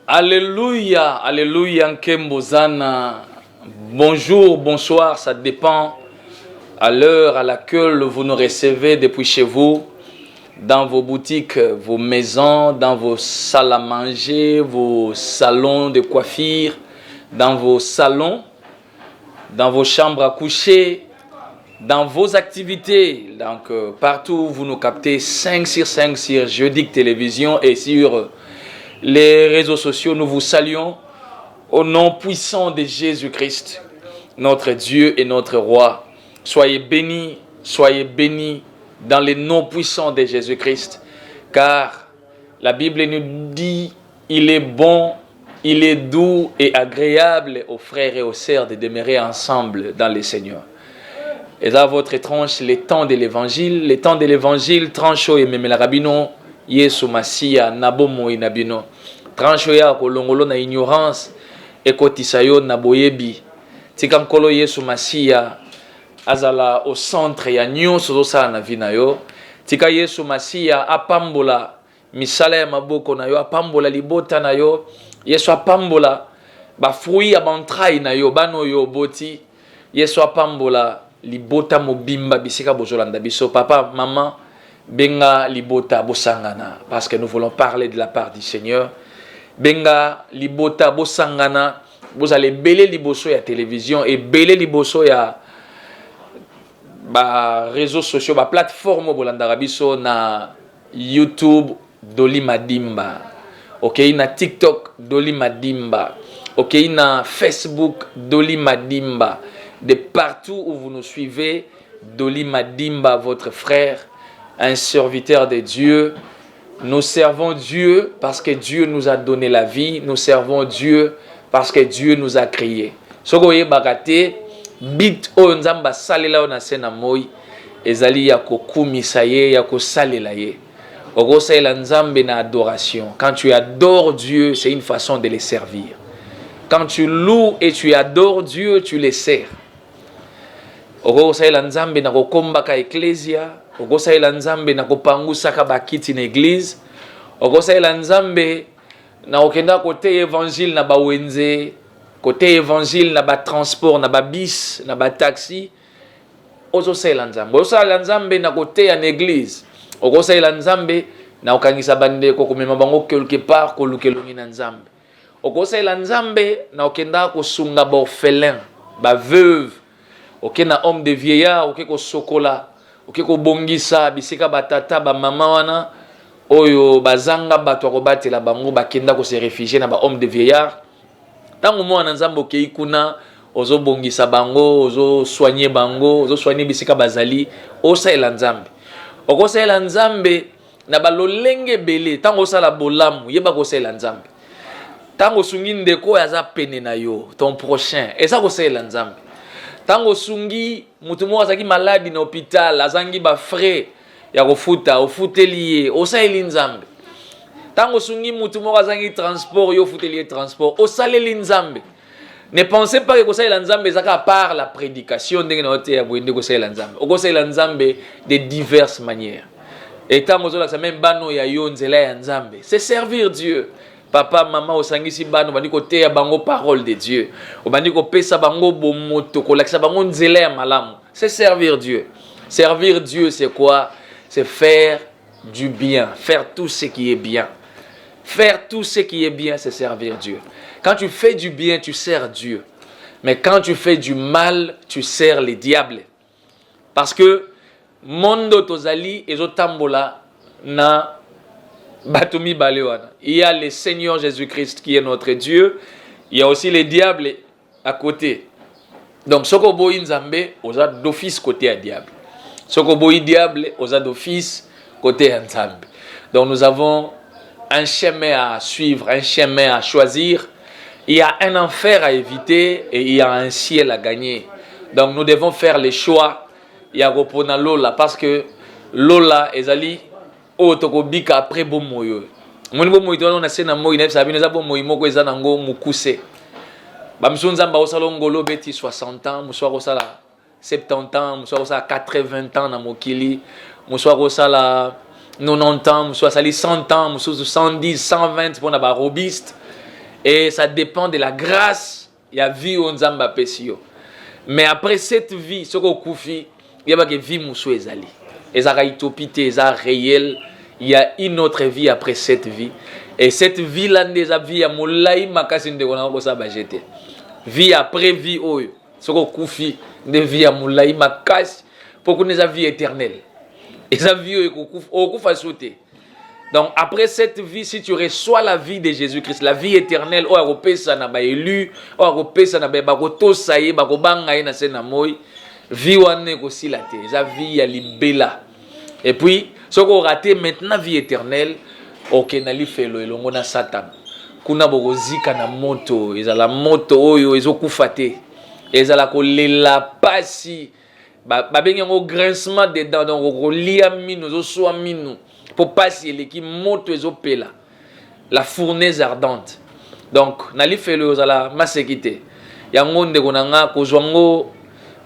Alléluia, alléluia, Nkembozana. Bonjour, bonsoir, ça dépend à l'heure à laquelle vous nous recevez depuis chez vous, dans vos boutiques, vos maisons, dans vos salles à manger, vos salons de coiffure, dans vos salons, dans vos chambres à coucher, dans vos activités. Donc, partout où vous nous captez, 5 sur 5 sur Jeudi Télévision et sur les réseaux sociaux, nous vous saluons au nom puissant de Jésus-Christ, notre Dieu et notre Roi. Soyez bénis dans le nom puissant de Jésus-Christ, car la Bible nous dit, il est bon, il est doux et agréable aux frères et aux sœurs de demeurer ensemble dans le Seigneur. Et là, votre tranche, les temps de l'évangile, trancho et même la rabino, Yesu Masia, Nabomo et Nabino. Trancho ya kolongolo na ignorance, ekotisayo na boyebi. Tikam kolo Yesu Masia, azala au centre ya nyonso zosa na vie na yo. Tika Yesu Masia apambola misala ya maboko na yo, apambola libota na yo. Yesu apambola ba fruit ya bantraille na yo, bano yo boti. Yesu apambola libota mobimba bisika bozolanda biso. Papa, maman, benga libota bosangana, parce que nous voulons parler de la part du Seigneur. Benga libota bosangana, vous allez belé liboso ya télévision et belé liboso ya ba réseaux sociaux, ba plateforme bolanda biso na YouTube Doli Madimba. OK, na TikTok Doli Madimba. OK, na Facebook Doli Madimba. De partout où vous nous suivez, Doli Madimba, votre frère, un serviteur de Dieu. Nous servons Dieu parce que Dieu nous a donné la vie. Nous servons Dieu parce que Dieu nous a créés. Sogoye bagate bit o nzamba salela ona sena moi ezali ya kokumisa ye ya kosalela ye. Ogosaela nzambe na adoration. Quand tu adores Dieu, c'est une façon de le servir. Quand tu loues et tu adores Dieu, tu le sers. Ogosaela nzambe na kokombaka ecclesia, ogosaela nzambe na kopangusaka bakiti na église, ogosaela nzambe na okenda côté évangile na bawenze, côté évangile na ba transport na ba bis, na ba taxi. Ogosaela nzambe, ogosaela nzambe na côté en église, ogosaela nzambe na okangisa bandeko komema bango quelque part kolukelongi na nzambe. Ogosaela nzambe na okenda kosunga ba orphelin, ba veuve. OK na homme de vieillard, OK ko sokola, OK ko bongisa bisika batata ba mama wana oyo bazanga bato ko batela bango bakenda ko se réfugier na ba homme de vieillard. Tango mwana nzambo ke ikuna ozo bongisa bango, ozo soigner bango, ozo soigner bisika bazali, osaela nzambe. Okosaela nzambe na balolenge belé, tango sala bolamu, yeba ko saela nzambe. Tango sungi ndeko yaza pene na yo, ton prochain, eza ko saela nzambe. Tango sungi mutu mo azaki maladi na hôpital azangi ba frais ya kofuta ofuteliye osaeli nzambe. Tango sungi mutu mo azangi transport yo futeliye transport osaleli nzambe. Ne pensez pas que kosaela nzambe zaka à part la prédication ndenge na ote ya bwende kosaela nzambe. Okosaela nzambe de diverses manières. Et tango zola sa même bano ya yo nzela ya nzambe, c'est servir Dieu. Papa, maman, osangisi bano bandi kote ya bango parole de Dieu. Obandi ko pesa bango bomoto, ko lakisa bango nzela ya malamu. C'est servir Dieu. Servir Dieu, c'est quoi? C'est faire du bien, faire tout ce qui est bien. Faire tout ce qui est bien, c'est servir Dieu. Quand tu fais du bien, tu sers Dieu. Mais quand tu fais du mal, tu sers les diables. Parce que mondo tozali ezotambola na Batoumi Balewana. Il y a le Seigneur Jésus-Christ qui est notre Dieu. Il y a aussi les diables à côté. Donc, Soko Boyi Nzambe, on a d'office côté à diable. Soko Boyi diable, on a d'office côté à Nzambe. Donc, nous avons un chemin à suivre, un chemin à choisir. Il y a un enfer à éviter et il y a un ciel à gagner. Donc, nous devons faire les choix. Il y a Gopona Lola parce que Lola ezali otoko bika après bon moyo. Moni bon moyo on a sena moyo na sabine za bon moyo moko eza nango mukuse. Ba msonza mba osala ngolo beti 60 ans, muswa osala 70 ans, muswa osala 80 ans na mokili, muswa osala 90 ans, muswa sali 100 ans, muswa 110, 120 pour na ba robiste. Et ça dépend de la grâce, il y a vie au Nzamba Pesio. Mais après cette vie, ce qu'on koufi, il y a une vie moussou ezali. Et ça utopité, ça réel. Il y a une autre vie après cette vie. Et cette vie-là, déjà vie à moulaï makasinde on a ça bajete. Vie après vie oyo. Ce qu'on koufi, de vie à moulaï makas pour qu'on ait la vie éternelle. Et sa vie au koufa sauter. Donc après cette vie, si tu reçois la vie de Jésus-Christ, la vie éternelle, oh aropé ça na ba élu, oh aropé ça na ba bakoto saye, bakobanga na sena moy, vie wane ko si la te, sa vie ya libela. Et puis, ce qu'on raté maintenant vie éternelle, ok na li felo elongo na Satan. Kuna bokozika na moto, ezala moto oyo ezokufa te. Ezala ko lela pasi, ba bengi ngo grincement des dents, donc ko lia minu, zo so minu. Pour passer l'équipe moto ezopela la fournaise ardente. Donc nali felo zala masekite yango ndeko nanga kozwango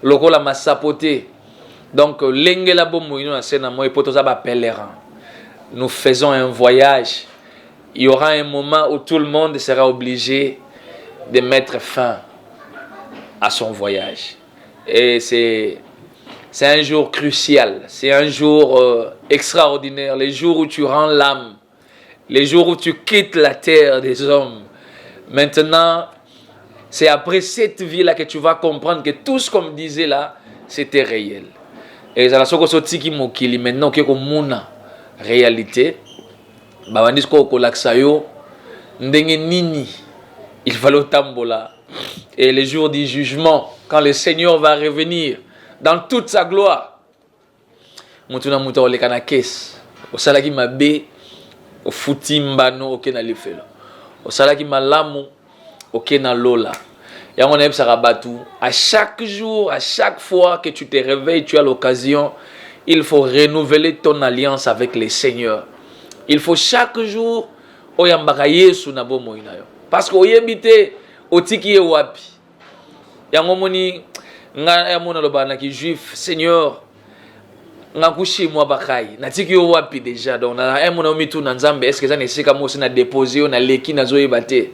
lokola masapote. Donc lengela bomoino na sena moi poto za ba pèlerin. Nous faisons un voyage. Il y aura un moment où tout le monde sera obligé de mettre fin à son voyage. Et c'est un jour crucial, c'est un jour extraordinaire, les jours où tu rends l'âme, les jours où tu quittes la terre des hommes. Maintenant, c'est après cette vie-là que tu vas comprendre que tout ce qu'on me disait là, c'était réel. Et ça la soko sotiki mokili maintenant que comme réalité, babandis ko kolaksa yo ndenge nini il va le tambola. Et les jours du jugement, quand le Seigneur va revenir dans toute sa gloire, mutuna muta oleka na kes osalaki mabe ofuti mbano oke na lefelo osalaki malamu oke na lola yango na yebisaka batu. À chaque jour, à chaque fois que tu te réveilles, tu as l'occasion, il faut renouveler ton alliance avec le Seigneur. Il faut chaque jour oyambaka Yesu na bomoi na yo, parce que oyebite otiki ye wapi yango moni nga ya mona lobana ki juif. Seigneur nga kushi mwa bakai natiki yo wapi déjà. Donc na ya mona omitu na Nzambe, est-ce que ça nesika mo na déposer na leki na zoyeba te.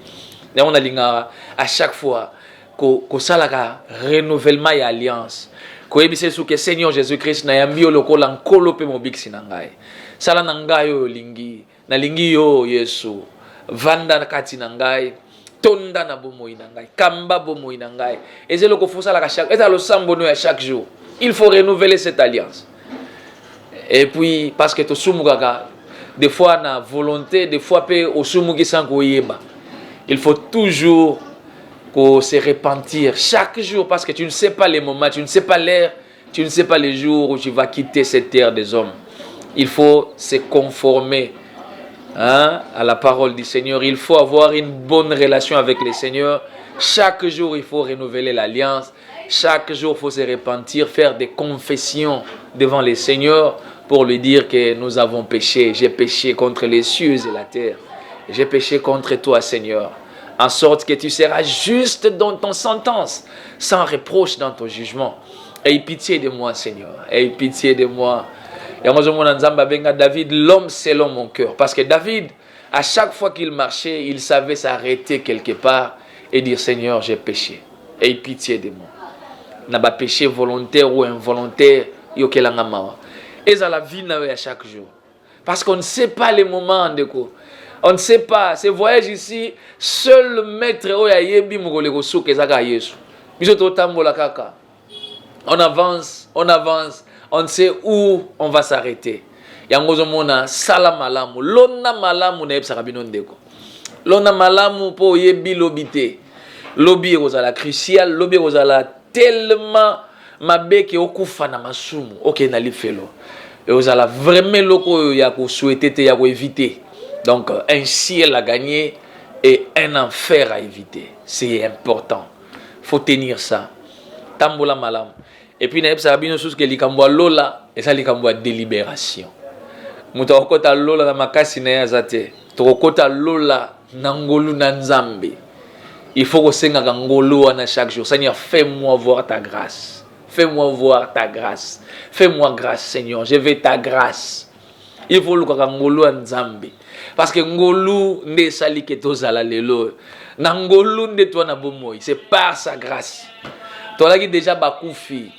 Yango na linga à chaque fois ko salaka renouvellement ya alliance ko yebise su ke Seigneur Jésus-Christ na yambi yo lokola nkolo pe mobiksi na ngai, sala na ngai yo lingi na lingi yo Yesu, vanda kati na ngai, tonda na bomoi na ngai, kamba bomoi na ngai. Et c'est le ko fosala ka chaque eta lo sambono à chaque jour. Il faut renouveler cette alliance. Et puis parce que to sumukaka des fois na volonté, des fois pe osumuki sans ko yeba. Il faut toujours qu'on se repentir chaque jour, parce que tu ne sais pas les moments, tu ne sais pas l'heure, tu ne sais pas les jours où tu vas quitter cette terre des hommes. Il faut se conformer à la parole du Seigneur. Il faut avoir une bonne relation avec le Seigneur. Chaque jour, il faut renouveler l'alliance. Chaque jour, il faut se repentir, faire des confessions devant le Seigneur pour lui dire que nous avons péché. J'ai péché contre les cieux et la terre. J'ai péché contre toi, Seigneur. En sorte que tu seras juste dans ton sentence, sans reproche dans ton jugement. Aie pitié de moi, Seigneur. Aie pitié de moi. Et moi, je me David, l'homme selon mon cœur. Parce que David, à chaque fois qu'il marchait, il savait s'arrêter quelque part et dire, Seigneur, j'ai péché. Aie pitié de moi. N'a pas péché volontaire ou involontaire. Et ça la vie à chaque jour. Parce qu'on ne sait pas les moments de quoi. On ne sait pas. Ce voyage ici, seul le maître on avance, on ne sait où on va s'arrêter. Yango mona sala malamu, lona malamu na ebsa kabino ndeko. Lona malamu po yebi lobité. Lobi ozala crucial, lobi ozala tellement mabeke okufa na masumu, OK na lifelo. Et ozala vraiment loko ya ko souhaiter te ya ko éviter. Donc un ciel à gagner et un enfer à éviter. C'est important. Faut tenir ça. Tambola malam. Et puis, il y a une chose qui est lola, et ça, c'est la délibération. Muta okota lola na makasi na yazate. Tokota lola nangolu nanzambe. Il faut que senga ngolo na chaque jour. Seigneur, fais-moi voir ta grâce. Fais-moi voir ta grâce. Fais-moi grâce, Seigneur. Je veux ta grâce. Il faut que ngolo nzambe. Parce que ngolu nde sali ke tozala lelo. Na ngolu nde toi na bomoi. C'est par sa grâce. Toi qui déjà bakoufi.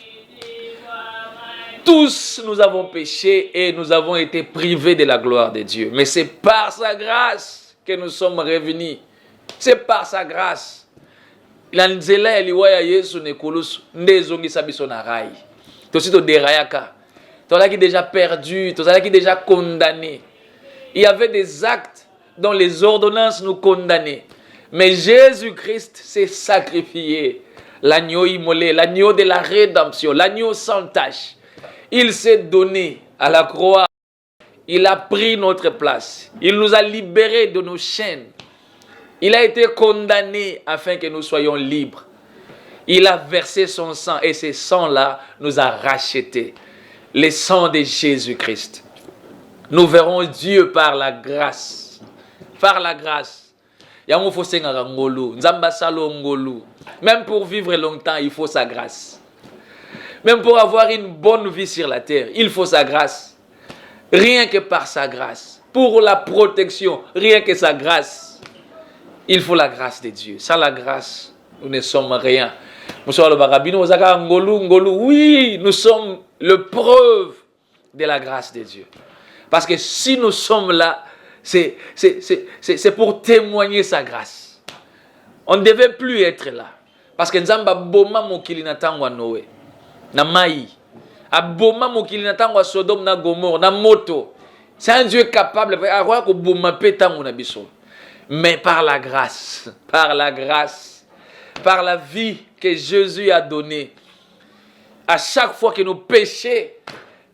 Tous nous avons péché et nous avons été privés de la gloire de Dieu. Mais c'est par sa grâce que nous sommes revenus. C'est par sa grâce. La nzela eliwaya Yesu nekolusu ndezongisa biso na rai. Tosi to derayaka. Toi qui déjà perdu, toi qui déjà condamné. Il y avait des actes dont les ordonnances nous condamnaient. Mais Jésus-Christ s'est sacrifié. L'agneau immolé, l'agneau de la rédemption, l'agneau sans tache. Il s'est donné à la croix. Il a pris notre place. Il nous a libérés de nos chaînes. Il a été condamné afin que nous soyons libres. Il a versé son sang et ce sang-là nous a rachetés. Le sang de Jésus-Christ. Nous verrons Dieu par la grâce. Par la grâce. Même pour vivre longtemps, il faut sa grâce. Même pour avoir une bonne vie sur la terre, il faut sa grâce. Rien que par sa grâce. Pour la protection, rien que sa grâce. Il faut la grâce de Dieu. Sans la grâce, nous ne sommes rien. Oui, nous sommes le preuve de la grâce de Dieu. Parce que si nous sommes là, c'est pour témoigner sa grâce. On ne devait plus être là. Parce que Nzamba boma mokili na tangwa Noé. Na mai. Aboma mokili na tangwa Sodome na Gomorre. Na moto. C'est un Dieu capable. Mais par la grâce, par la vie que Jésus a donnée, à chaque fois que nous péchons,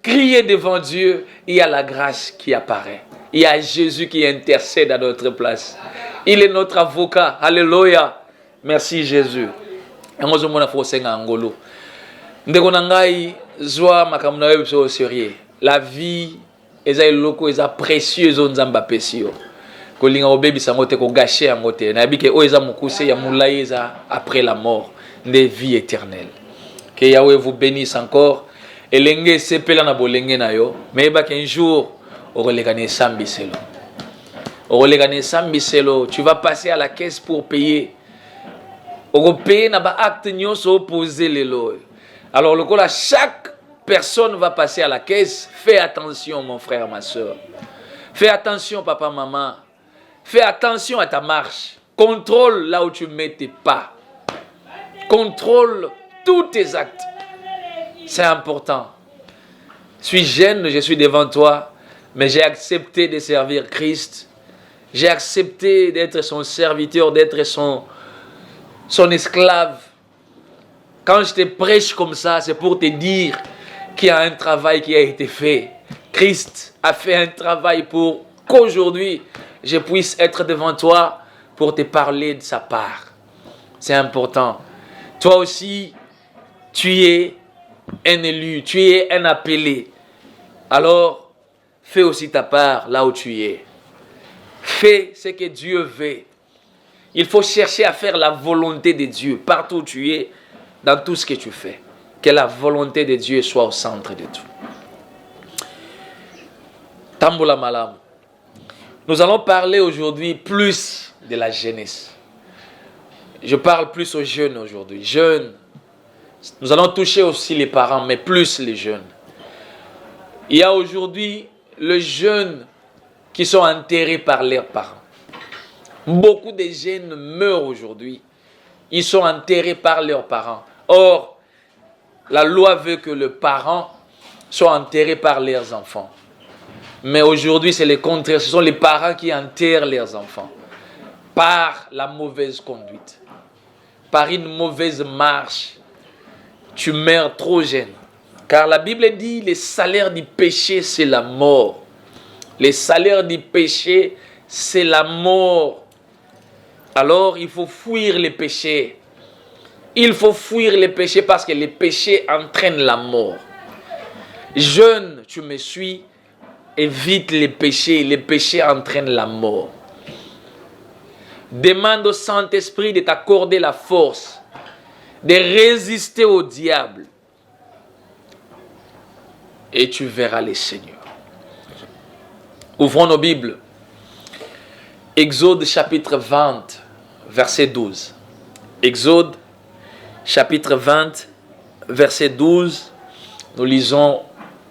crier devant Dieu, il y a la grâce qui apparaît. Il y a Jésus qui intercède à notre place. Il est notre avocat. Alléluia. Merci Jésus. La vie est précieuse. Kolinga obebi sango te ko gâcher yango te na bike o eza mukuse ya mulai eza après la mort de vie éternelle. Que Yahweh vous bénisse encore elenge sepela na bolenge na yo mais ba qu'un jour au relegane sambiselo. Au relegane sambiselo, tu vas passer à la caisse pour payer. Au payer na ba acte nyonso opposé lelo. Alors le là chaque personne va passer à la caisse, fais attention mon frère ma soeur. Fais attention papa maman. Fais attention à ta marche. Contrôle là où tu mets tes pas. Contrôle tous tes actes. C'est important. Je suis jeune, je suis devant toi, mais j'ai accepté de servir Christ. J'ai accepté d'être son serviteur, d'être son esclave. Quand je te prêche comme ça, c'est pour te dire qu'il y a un travail qui a été fait. Christ a fait un travail pour qu'aujourd'hui, je puisse être devant toi pour te parler de sa part. C'est important. Toi aussi, tu es un élu, tu es un appelé. Alors, fais aussi ta part là où tu es. Fais ce que Dieu veut. Il faut chercher à faire la volonté de Dieu partout où tu es, dans tout ce que tu fais. Que la volonté de Dieu soit au centre de tout. Tamboula Malam. Nous allons parler aujourd'hui plus de la jeunesse. Je parle plus aux jeunes aujourd'hui. Jeunes. Nous allons toucher aussi les parents, mais plus les jeunes. Il y a aujourd'hui les jeunes qui sont enterrés par leurs parents. Beaucoup de jeunes meurent aujourd'hui. Ils sont enterrés par leurs parents. Or, la loi veut que les parents soient enterrés par leurs enfants. Mais aujourd'hui, c'est le contraire. Ce sont les parents qui enterrent leurs enfants par la mauvaise conduite, par une mauvaise marche. Tu meurs trop jeune. Car la Bible dit, le salaire du péché, c'est la mort. Le salaire du péché, c'est la mort. Alors, il faut fuir les péchés. Il faut fuir les péchés parce que les péchés entraînent la mort. Jeune, tu me suis. Évite les péchés entraînent la mort. Demande au Saint-Esprit de t'accorder la force de résister au diable. Et tu verras le Seigneur. Ouvrons nos Bibles. Exode chapitre 20, verset 12. Exode chapitre 20, verset 12. Nous lisons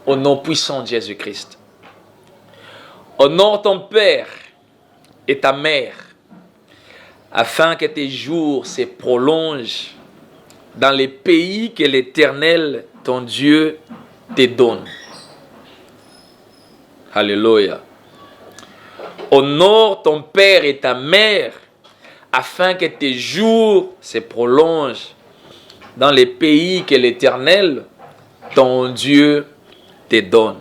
au nom puissant de Jésus-Christ. Honore ton père et ta mère, afin que tes jours se prolongent dans les pays que l'Éternel, ton Dieu, te donne. Alléluia. Honore ton père et ta mère, afin que tes jours se prolongent dans les pays que l'Éternel, ton Dieu, te donne.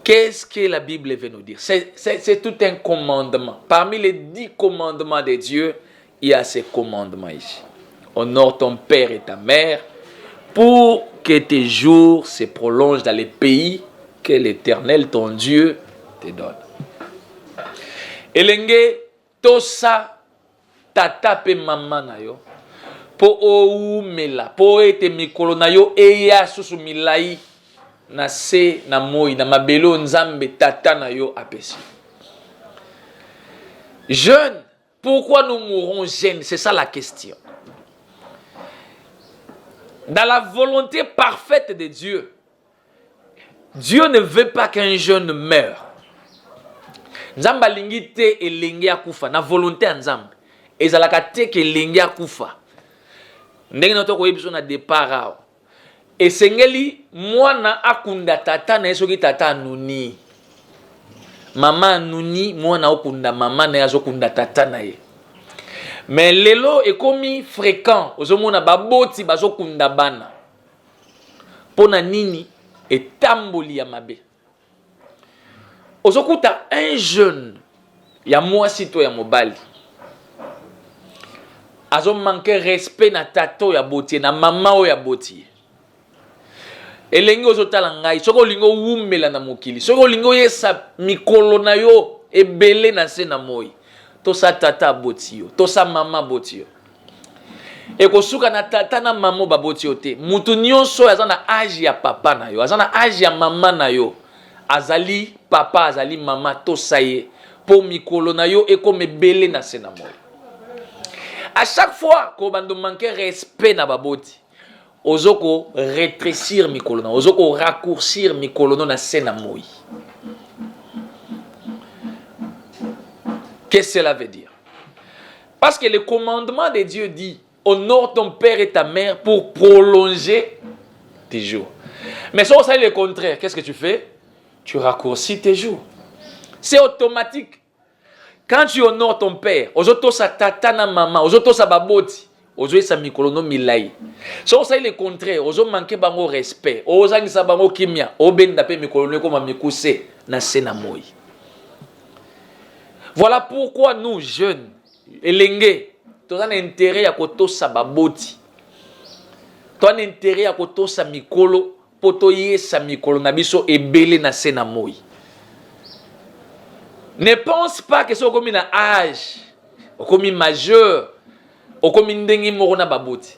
Qu'est-ce que la Bible veut nous dire? C'est tout un commandement. Parmi les 10 commandements de Dieu, il y a ces commandements ici. Honore ton père et ta mère pour que tes jours se prolongent dans les pays que l'Éternel, ton Dieu, te donne. Elenge, tosa tata pe mama na yo, po oumela, po ete mikolo na yo, eya susu milai, na se, na moi, na mabelo nzambe tata na yo apesi. Jeunes, pourquoi nous mourons jeunes? C'est ça la question. Dans la volonté parfaite de Dieu, Dieu ne veut pas qu'un jeune meure. Nzamba lingi te elengi akufa na volonté ya Nzambe. Ezalaka te ke elengi akufa. Ndenge noto koyebiso na départ awa. Esengeli mwana akunda tata na yesoki tata anuni. Mama anuni mwana okunda mama na yazokunda tata na ye. Mais lelo ekomi fréquent ozomona baboti bazokunda bana. Pona nini etamboli ya mabe. Ozokuta un jeune ya mwasi to ya mobali. Azo manque respect na tato ya botie na mama o ya botie. Elengi ozotala ngai soko lingo wumela na mokili. Soko lingo yesa mikolo na yo ebele na se na moi. To sa tata botio, to sa mama botio. E kosuka na tata na mama ba botio te. Mutu nyonso aza na âge ya papa na yo, aza na âge ya mama na yo. Azali papa, azali mama, to saye. Po mikolo na yo e comme ebele na se na moi. À chaque fois qu'on bando manquer respect na baboti, ozoko rétrécir mikolo na, ozoko raccourcir mikolo na se na moi. Qu'est-ce que cela veut dire? Parce que le commandement de Dieu dit honore ton père et ta mère pour prolonger tes jours. Mais si on sait le contraire, qu'est-ce que tu fais? Tu raccourcis tes jours. C'est automatique. Quand tu honores ton père, ozoto sa tata na maman, ozoto sa baboti, ozo sa mikolono milai. Si on sait le contraire, ozo manquer bango respect, ozangi sa bango kimia, obenda pe mikolono koma mikuse na sena moi. Voilà pourquoi nous, jeunes, elenge, tu as un intérêt à koto sa baboti. Tu as un intérêt à koto sa mikolo, potoye sa mikolo na biso ebele na sena moi. Ne pense pas que c'est comme un âge, comme un majeur, comme un dengue moro na baboti.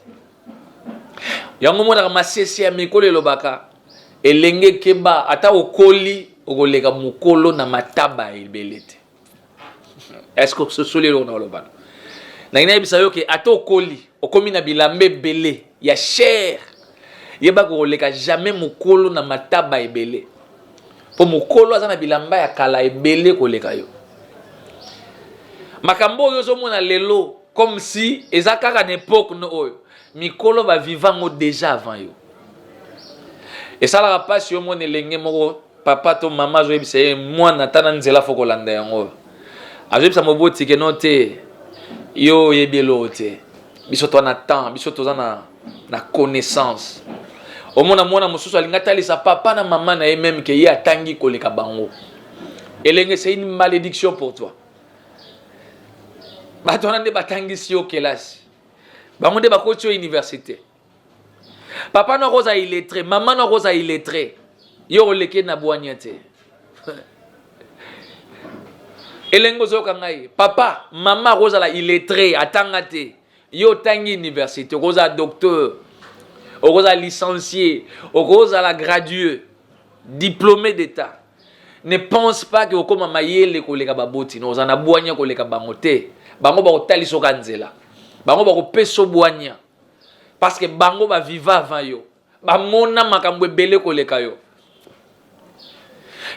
Yango mona masese ya mikolo lobaka, elenge keba ata okoli okolega mukolo na mataba ebelete. Est-ce que ce sont les lois dans le ban? Naina bisayo ke ato koli, okomi na bilambe belé, ya cher. Yeba ko leka jamais mukolo na mataba ebele. Po mukolo azana bilamba ya kala ebele ko leka yo. Makambo yo zo mona lelo comme si ezakaka na époque no oyo. Mikolo va vivango déjà avant yo. Et ça la pas si yo mona lenge moko papa to mama zo ebise mwana tana nzela foko landa yango. Ajoib sa moboti ke non te yo yebelo te biso to na temps biso to na connaissance au mona mona mususu alinga talisa papa na maman na même ke ya tangi koleka bango elenge c'est une malédiction pour toi batona nde batangi si yo kelasi bango nde bakoti yo université papa na rosa illettré maman na rosa illettré yo oleke na bwanya te elengo zoka ngai papa mama rosa la illettré atanga te yo tangi université rosa docteur rosa licencié rosa la gradué diplômé d'état ne pense pas que okoma mayele koleka baboti no ozana bwanya koleka bango te. Bango ba kotaliso kanzela. Bango ba kopeso bwanya. Parce que bango ba viva avant yo. Ba mona makambo ebele koleka yo.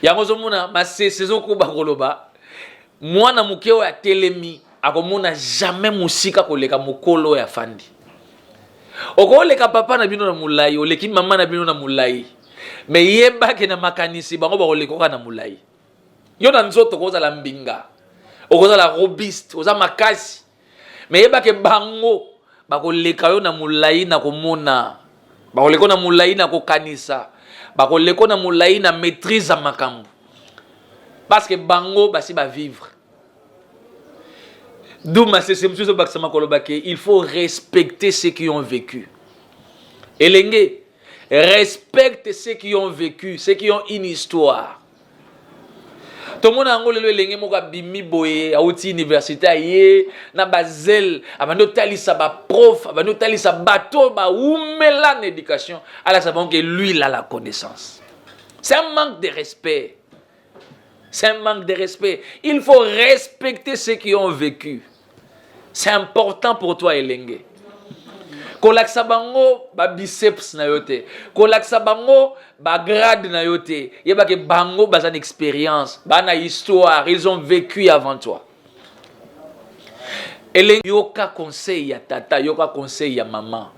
Yango zomona saison ko ba koloba. Mwana mukeo ya telemi akomona jamais musika koleka mukolo ya fandi. Okoleka papa na bino na mulai, oleki mama na bino na mulai. Mais yeba ke na makanisi bango ba koleka na mulai. Yo na nzoto koza la mbinga. Okoza la robiste, oza makasi. Mais yeba ke bango ba koleka yo na mulai na komona. Ba koleka na mulai na kokanisa. Ba koleka na mulai na maîtrise makambo. Parce que bango basi ba vivre. D'où il faut respecter ceux qui ont vécu. Elenge, respecte ceux qui ont vécu, ceux qui ont une histoire. Tout le monde a ngolelo elenge moka bimi boye, auti université ye, na bazel, abando talisa ba prof, abando talisa bateau, ba oumela l'éducation, alors ça que lui il a la connaissance. C'est un manque de respect. C'est un manque de respect. Il faut respecter ceux qui ont vécu. C'est important pour toi, Elenge. Kolaksa bango ba biceps na yote. Kolaksa bango ba grade na yote. Yeba ke bango bazan expérience, bana histoire, ils ont vécu avant toi. Elenge yoka conseil ya tata, yoka conseil ya maman.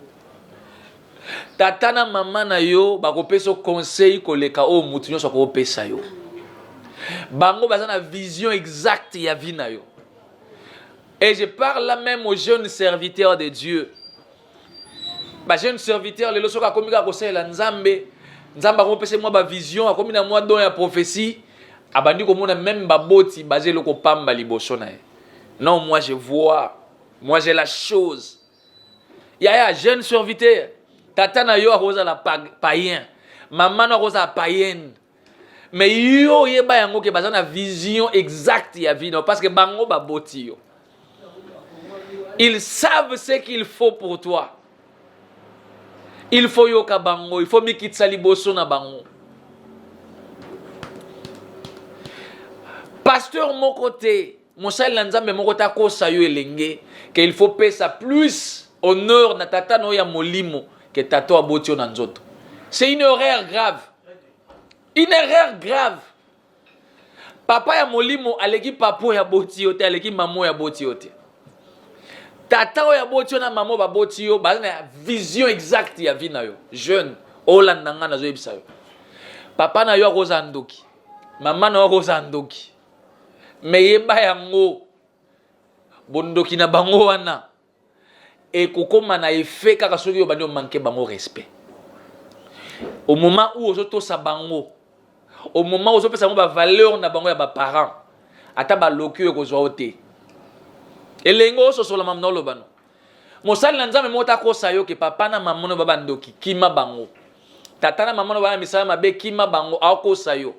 Tata na maman na yo ba kopesa conseil koleka o mutu nyo so ko pesa yo. Bango bazan na vision exacte ya vie na yo. Et je parle là même aux jeunes serviteurs de Dieu. Ba jeune serviteur lelo soka komika kosela nzambe. Nzamba kopesa moi ba vision, akomi na moi don ya prophétie. Abandi komona même ba boti basé loko pamba liboso na. Non, moi je vois. Moi j'ai la chose. Ya jeune serviteur. Tata na yo akoza la païen. Maman na akoza païenne. Mais yo yeba yango ke bazana vision exacte ya vie non parce que bango ba boti yo. Ils savent ce qu'il faut pour toi. Il faut yoka bango, il faut mikitsa liboso na bango. Pasteur mon côté, mon sel nzambe mon côté ko sayo elenge que il faut payer ça plus honneur na tata no ya molimo que tata abotio na nzoto. C'est une erreur grave. Une erreur grave. Papa ya molimo aleki papo ya botio te aleki mamo ya botio te. Tata oya botio na mamo ba botio ba na vision exacte ya vie na yo jeune olanda nga na zo yebisa yo papa na yo akoza ndoki mama na yo akoza ndoki me yeba yango bondoki na bango wana e kokoma na effet kaka soki yo bandi manquer bango respect au moment où ozo sa bango au moment où ozo pesa bango ba valeur na bango ya ba parents ata ba lokio ko zo te. Elengo so sola mamna lobano. Mosali na nzambe mota ko sayo ke papa na maman no baba ndoki kima bango. Tata na maman no bana misala mabe kima bango ako sayo.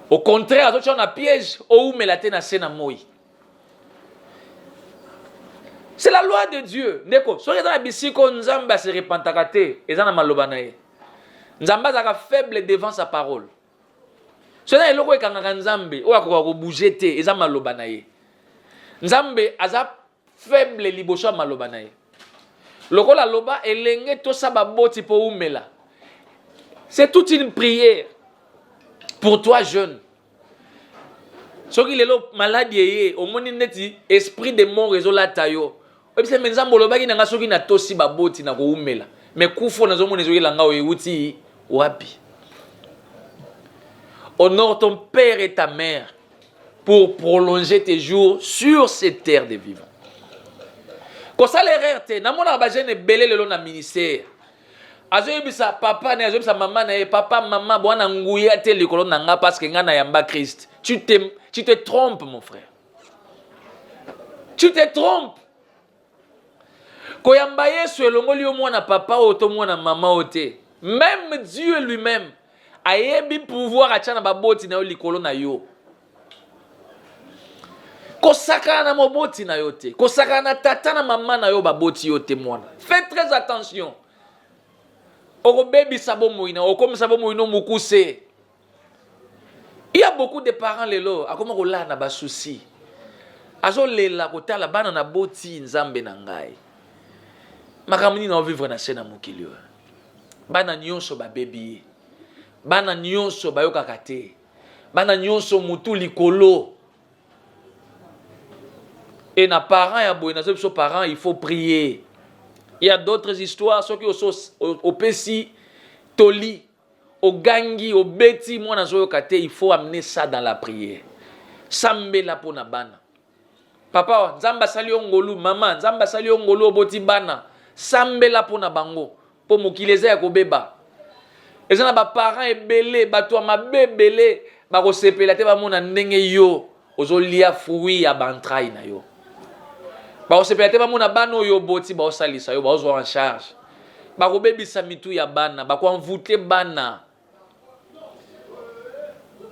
Au contraire, azo na piège ou melate na sena moi. C'est la loi de Dieu. Ndeko, so eza na bisiko nzamba se repentaka te, eza na maloba na ye. Nzamba zaka faible devant sa parole. Sona eloko ekangaka nzambe oyo akoka kobouge te eza maloba na ye. Nzambe aza faible liboso ya maloba na ye. Lokola loba elenge tosa baboti po umela. C'est toute une prière pour toi jeune. Soki lelo malade yeye omoni neti esprit de mort ezolata yo. Obise menzambo lobaki nanga soki na tosi baboti na ko umela. Mais kufo nazomona ezoki langa oyuti wapi. Honore ton père et ta mère pour prolonger tes jours sur cette terre de vivants. Quand ça l'erreur te, na mona ba jeune belé lelo na ministère. Azoyebisa papa na azoyebisa maman na papa maman bwana nguya te likolo na nga parce que nga na yamba Christ. Tu te trompes mon frère. Tu te trompes. Ko yamba Yesu elongoli yo mwana papa o to mwana maman o te. Même Dieu lui-même ayebi pouvoir achana baboti na yo likolo na yo. Kosaka na moboti na yo te. Kosaka na tata na mama na yo baboti yo te mwana. Fais très attention. oko baby sabo moina oko sabo moino mukuse. Il y a beaucoup de parents lelo akoma ko la na ba souci. Azo lela ko tala bana na boti nzambe na ngai. Makamuni na vivre na sena mokili. Bana nyonso ba baby. Bana nyonso ba yoka te. Bana nyonso mutu likolo. Et na parents ya boy na so parents il faut prier. Il y a d'autres histoires ceux qui au pesi toli au gangi au beti moi na zo yoka te, il faut amener ça dans la prière. Sambela pona bana. Papa nzamba sali ngolu mama nzamba sali ngolu boti bana. Sambela pona bango po mokileza ya kobeba. Ezana ba parents ebele bato mabe belé ba ko sepela te ba mona ndenge yo ozolia fruit ya bantraille na yo. Ba ko sepela te ba mona bano yo boti ba osalisa yo ba ozo en charge. Ba ko bebisa mitu ya bana ba ko envoûter bana.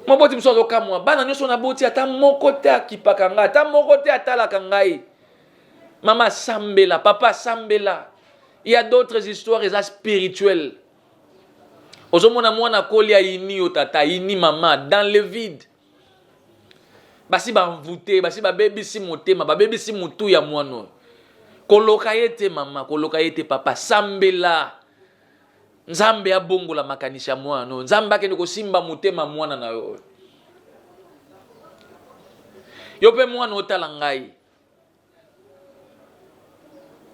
Mo boti mso kamwa bana nyoso na boti ata moko te akipaka ngai ata moko te atalaka ngai. Mama sambela papa sambela. Il y a d'autres histoires spirituelles. Ozomona mwana kolia ini yo tata ini mama dans le vide. Basi ba envoûter, basi ba baby si motema, ba baby si mutu ya mwana. Koloka yete mama, koloka yete papa sambela. Nzambe ya bongo la makanisha mwana. Nzambe akende ko simba motema mwana na yo. Yo pe mwana otala ngai.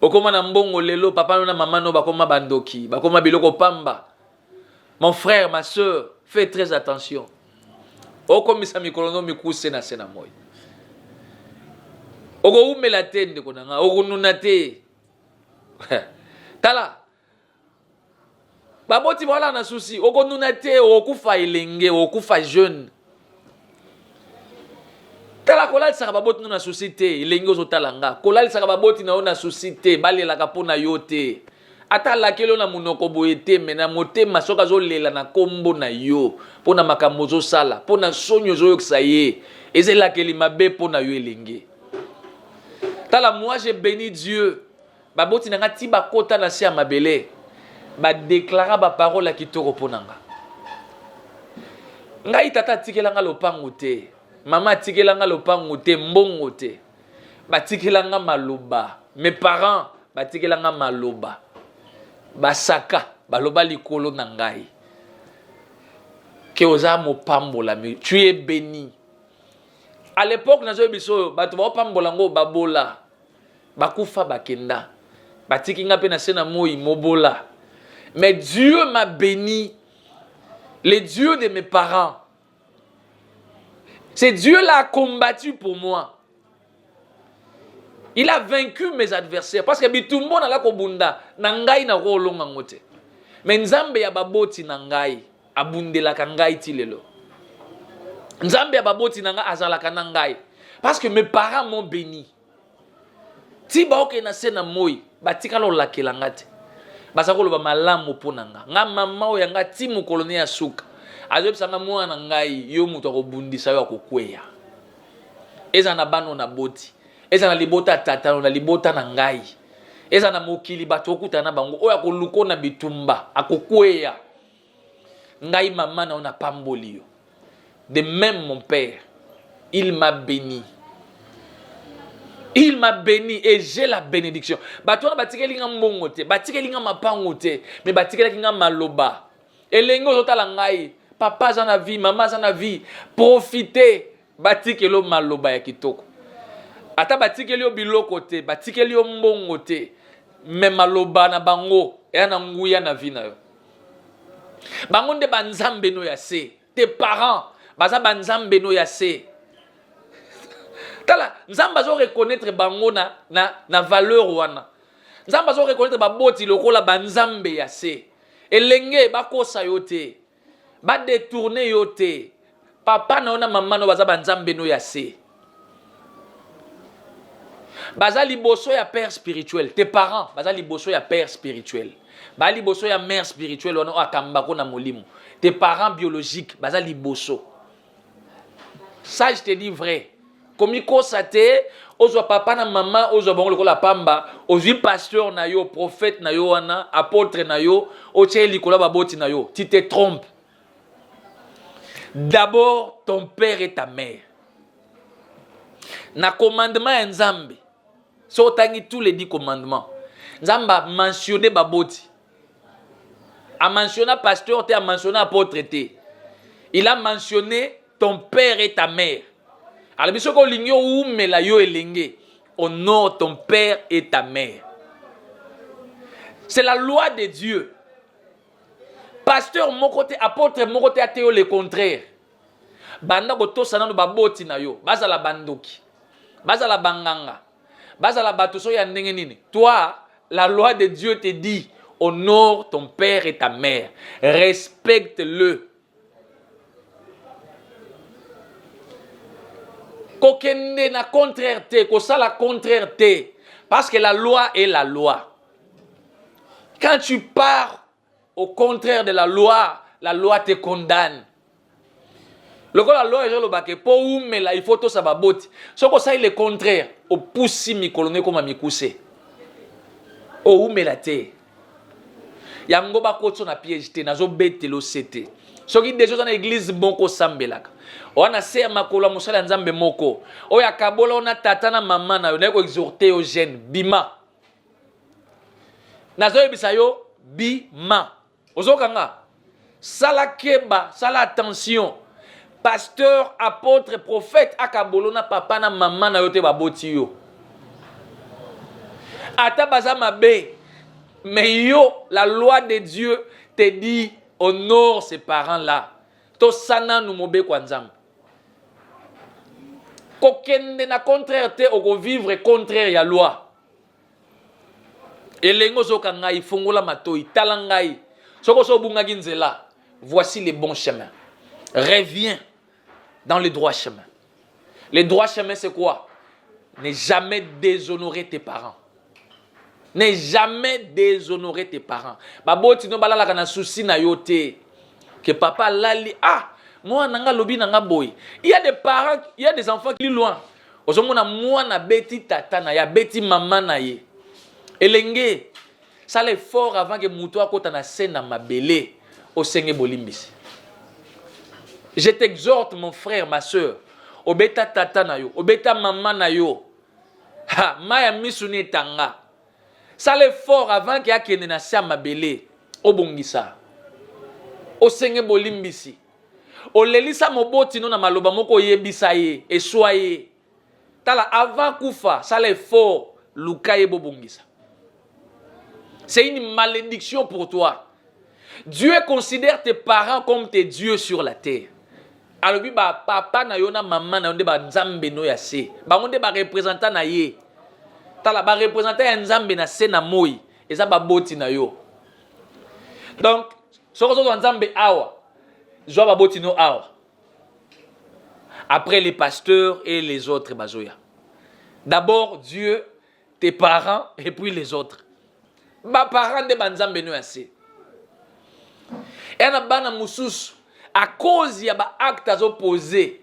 Okoma na mbongo lelo papa na mama no bakoma bandoki, bakoma biloko pamba. Mon frère, ma soeur, fais très attention. Okomisa mikolono mikuse na sena moy. Oko umela tende konanga, oko nunate. Tala. Baboti wala na souci, oko nunate, okufa ilenge, okufa jeune. Tala kolali saka baboti na souci te, ilenge ozo talanga. Kolali saka baboti na ona souci te, balela kapona yote. Ata la kelo na munoko boyete mena motema soka zo lela na kombo na yo pona makambo zo sala pona sonyo zo yoksa ye ezela keli mabe pona yo elenge. Tala moi j'ai béni Dieu baboti na ngati ba kota na sia mabele ba déclarer ba parole à kitoko ponanga. Ngai tata tikelanga lopango te mama tikelanga lopango te mbongo te ba tikelanga maloba mes parents ba tikelanga maloba. Basaka baloba likolo na ngai ke oza mopambola tu es béni. À l'époque na zo biso bato ba pambola ngo babola bakufa bakenda batiki nga pe na sena moi mobola. Mais Dieu m'a béni, le Dieu de mes parents. C'est Dieu l'a combattu pour moi. Il a vaincu mes adversaires parce que bitumbo na la kobunda na ngai na ko longa ngote. Mais nzambe ya baboti na ngai abundela ka ngai ti lelo. Nzambe ya baboti na ngai azalaka na ngai parce que mes parents m'ont béni. Ti ba oke na sena moi batika lo lakela ngate. Basakolo ba malamu ponanga. Nga mama o yanga ti mukolo ne ya suka. Azobisa nga mwana ngai yo muto ko bundisa yo akokweya. Eza na bano na boti. Eza na libota tata na libota na ngai. Eza na mokili bato okuta na bango oya koluko na bitumba akokweya. Ngai mama na ona pamboli yo. De même mon père, il m'a béni. Il m'a béni et j'ai la bénédiction. Bato na batikeli nga mbongo te, batikeli nga mapango te, mais batikeli nga maloba. Elengo zotala ngai, papa za na vie, mama za na vie, profitez batikelo maloba ya kitoko. Ata batikeli yo biloko te, batikeli yo mbongo te, me maloba na bango ya na nguya na vie na yo. Bango nde banzambe no ya se, tes parents baza banzambe no ya se. Tala, nzamba zo reconnaître bango na valeur wana. Nzamba zo reconnaître baboti lokola banzambe ya se. Elenge bakosa yo te, ba détourner yo te. Papa na ona mama no baza banzambe no ya se. Baza liboso ya père spirituel, tes parents baza liboso ya père spirituel. Ba liboso ya mère spirituelle wana akambako na molimo. Tes parents biologiques baza liboso. Ça je te dis vrai. komi kosa te ozwa papa na mama ozwa bango lokola pamba ozwi pasteur na yo prophète na yo wana apôtre na yo otie likolo baboti na yo tu te trompes. D'abord ton père et ta mère. Na commandement ya Nzambe so tangi tous les 10 commandements Nzambe a mentionné baboti, a mentionné pasteur te, a mentionné apôtre te. Il a mentionné ton père et ta mère. Alors biso ko lingyo ou mela yo elenge, honore ton père et ta mère. C'est la loi de Dieu. Pasteur mon côté, apôtre mon côté, ateo le contraire. Banda ko to sana no baboti na yo, bazala bandoki, bazala banganga, bazala batuso ya ndenge nini. Toi, la loi de Dieu te dit, honore ton père et ta mère, respecte-le. Kokende na contraire te, ko sala contraire te, parce que la loi est la loi. Quand tu pars au contraire de la loi te condamne. Le la loi est le baké pour mais là il faut tout ça baboti. Ce que ça il est contraire au poussi mi colonné comme mi coussé. O mais la te. Ya ngoba ko na piège te nazo bete lo cete. Ce qui déjà dans l'église bon ko sambelaka. On a ser makolo musala nzambe moko. O ya kabola ona tata na mama na yo na ko exhorter aux jeunes bima. Nazo yebisa yo bima. Ozokanga. Sala keba, sala attention. Pasteur, apôtre, prophète, akabolona papa na maman na yote baboti yo. Ata baza mabe, mais yo, la loi de Dieu te dit honore ces parents-là. To sana nu mobe kwa nzambe. Kokende na contraire te oko vivre contraire ya loi. Elengo zoka ngai fongola matoi tala ngai. Soko so bunga ginzela. Voici les bons chemins. Reviens dans le droit chemin. Le droit chemin, c'est quoi? Ne jamais déshonorer tes parents. Ne jamais déshonorer tes parents. Babo tino balala kana souci na yote. Que papa lali moi nanga lobi nanga boy. Il y a des parents, il y a des enfants qui sont loin. Ozomona moi na beti tata na ya beti maman na ye. Elenge ça l'effort avant que muto akota na scène na mabele au senge bolimbisi. Je t'exhorte, mon frère, ma soeur. Obeta tata na yo, obeta maman na yo. Ha, maya misuni tanga. Ça l'effort avant qu'il y a kene na sa mabele. Obongisa. O senge bolimbisi. O lelisa moboti no na maloba moko yebisa ye, eswaye. Tala avant kufa, ça l'effort lukaye bobongisa. C'est une malédiction pour toi. Dieu considère tes parents comme tes dieux sur la terre. Alors, papa na yo na maman na yo ba nzambe no ya se. Ba ngonde ba représentant na ye. Tala ba représentant ya nzambe na se na moi. Eza ba boti na yo. Donc, soko zo nzambe awa. Jo ba boti no awa. Après les pasteurs et les autres bazoya. D'abord Dieu, tes parents et puis les autres. Ba parents de banzambe no ya se. Et na bana mususu à cause ya ba actes opposés.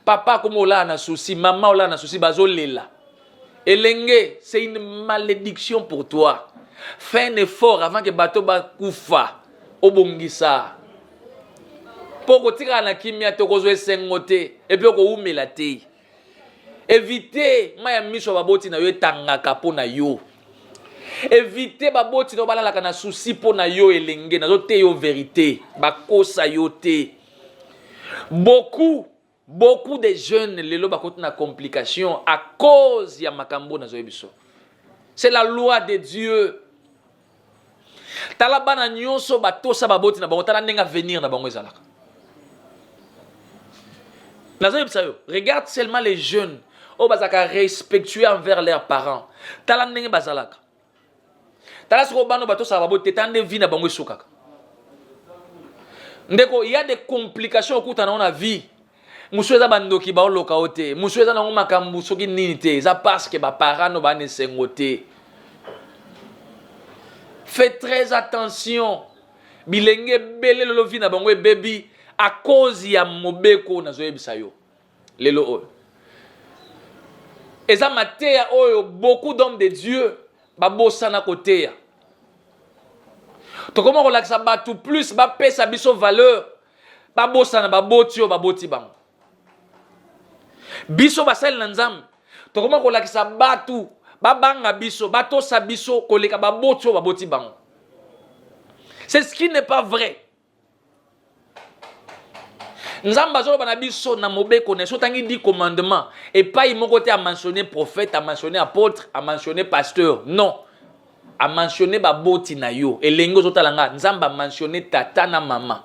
Papa comme ola na souci, maman ola na souci bazo lela. Elenge, c'est une malédiction pour toi. Fais un effort avant que bato ba kufa obongisa. Poko tika na kimia to kozwe sengote et puis ko umela te. Évitez maya miso baboti na yo tangaka pona yo. Évitez baboti no balala kana souci pona yo elenge nazo te yo vérité bakosa yo te. Beaucoup de jeunes lelo bakoti na complication à cause ya makambo nazo yebiso. C'est la loi de Dieu. Tala bana nyonso batosa baboti na bango tala ndenga venir na bango ezalaka. Nazo yebisa yo, regarde seulement les jeunes o bazaka respectueux envers leurs parents. Tala ndenge bazalaka. Tala siko bano bato sa babo tetande vie na bango esukaka. Ndeko, il y a des complications au kuta na ona vie. Musu eza bandoki ba oloka ote. Musu eza na makambu soki nini te. Eza parce que ba parents no ba ne sengote. Fais très attention. Bilenge bele lelo vie na bango e baby à cause ya mobeko na zo yebisa yo. Lelo o. eza mateya oyo beaucoup d'hommes de Dieu babosana koteya. To comment relaxa batu plus ba pesa biso valeur babosana baboti yo baboti bango. Biso basali na Nzambe. To comment relaxa batu babanga biso batosa biso koleka baboti yo baboti bango. C'est ce qui n'est pas vrai. Nzambe azoloba na biso na mobeko ne so tangi 10 commandements et pas il moko te a mentionné prophète, a mentionné apôtre, a mentionné pasteur. Non. A mentionné baboti na yo elengo zotalanga Nzamba a mentionné tata na maman.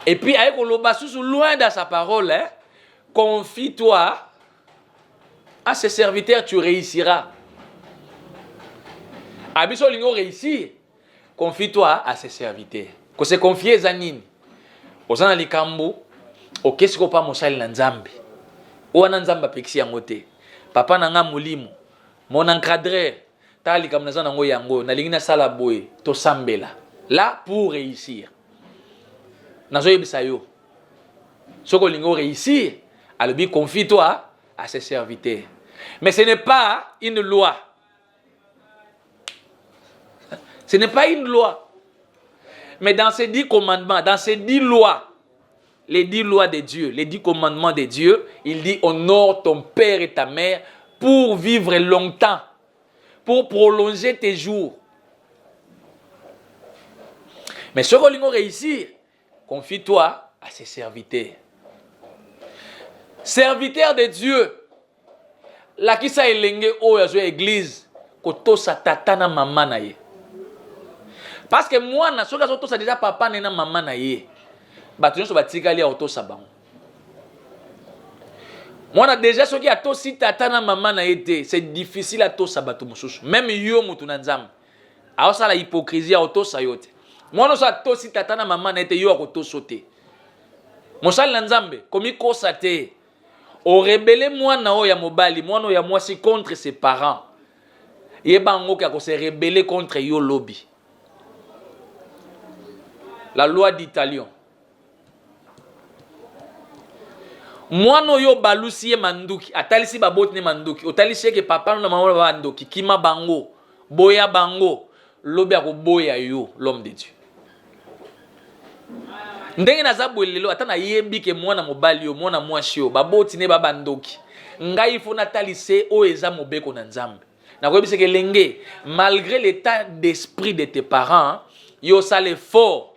Et puis avec koloba sous loin dans sa parole hein, confie-toi à ses serviteurs, tu réussiras. Abiso lingo réussir, confie-toi à ses serviteurs. Ko se confier zanini ozana likambo okesi ko pa mosali na Nzambe wana Nzamba pexi yango te papa na nga molimo mon encadreur ta likambo na zana ngo yango na lingi na sala boye to sambela là pour réussir nazo yebisa yo soko lingo réussir alobi confie-toi à ses serviteurs mais ce n'est pas une loi, ce n'est pas une loi. Mais dans ces 10 commandements, dans ces 10 lois, les 10 lois de Dieu, les 10 commandements de Dieu, il dit honore ton père et ta mère pour vivre longtemps, pour prolonger tes jours. Mais ce qu'on réussir, confie-toi à ses serviteurs. Serviteurs de Dieu, la qui sa elenge o ya zo église, koto sa tata na maman na ye. Parce que moi, na soka soto sa déjà papa na maman na ye. Ba tu so batikali auto sa bango. Moi na déjà soki ato si tata na maman na ye, c'est difficile ato sa bato mususu. Même yo mutu na Nzambe. Aho sa la hypocrisie auto sa yote. Moi no sa to si tata na maman na ye yo akoto sote. Mosali na Nzambe komi kosa te. O rebelle moi na o ya mobali, moi no ya mwasi contre ses parents. Yeba ngo ka ko se rebeller contre yo lobby. La loi d'Italion. Moi no yo balusi manduki, atalisi baboti ne manduki, otalisi ke papa no maman bandoki, kima bango, boya bango, lobi ako boya yo, l'homme de Dieu. Ndenge na zabwe lelo atana yembi ke mwana mobali yo, mwana mwasi yo, baboti ne babandoki. Ngai fo natalise o eza mobeko na Nzambe. Na koyebise ke lenge, malgré l'état d'esprit de tes parents, yo sale l'effort.